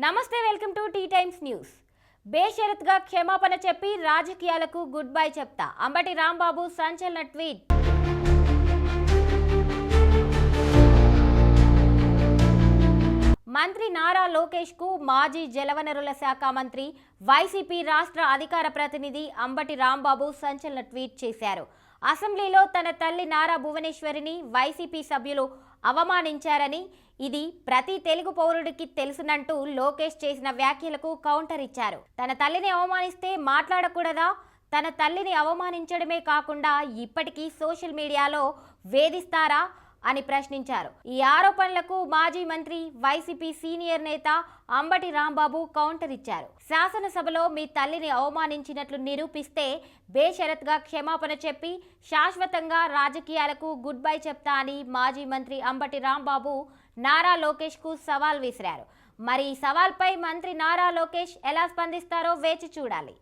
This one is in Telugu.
నమస్తే, welcome to T Times news. బేషరత్గా క్షమాపణ చెప్పి రాజకీయాలకు గుడ్ బై చెప్తా అంబటి రాంబాబు సంచలన ట్వీట్. మంత్రి నారా లోకేష్ కు మాజీ జలవనరుల శాఖ మంత్రి వైసీపీ రాష్ట్ర అధికార ప్రతినిధి అంబటి రాంబాబు సంచలన ట్వీట్ చేశారు. అసెంబ్లీలో తన తల్లి నారా భువనేశ్వరిని వైసీపీ సభ్యులు అవమానించారని, ఇది ప్రతి తెలుగు పౌరుడికి తెలుసునంటూ లోకేష్ చేసిన వ్యాఖ్యలకు కౌంటర్ ఇచ్చారు. తన తల్లిని అవమానిస్తే మాట్లాడకూడదా? తన తల్లిని అవమానించడమే కాకుండా ఇప్పటికీ సోషల్ మీడియాలో వేధిస్తారా అని ప్రశ్నించారు. ఈ ఆరోపణలకు మాజీ మంత్రి వైసీపీ సీనియర్ నేత అంబటి రాంబాబు కౌంటర్ ఇచ్చారు. శాసనసభలో మీ తల్లిని అవమానించినట్లు నిరూపిస్తే బేషరత్గా క్షమాపణ చెప్పి శాశ్వతంగా రాజకీయాలకు గుడ్ బై చెప్తా అని మాజీ మంత్రి అంబటి రాంబాబు నారా లోకేష్ కు సవాల్ విసిరారు. మరి ఈ సవాల్పై మంత్రి నారా లోకేష్ ఎలా స్పందిస్తారో వేచి చూడాలి.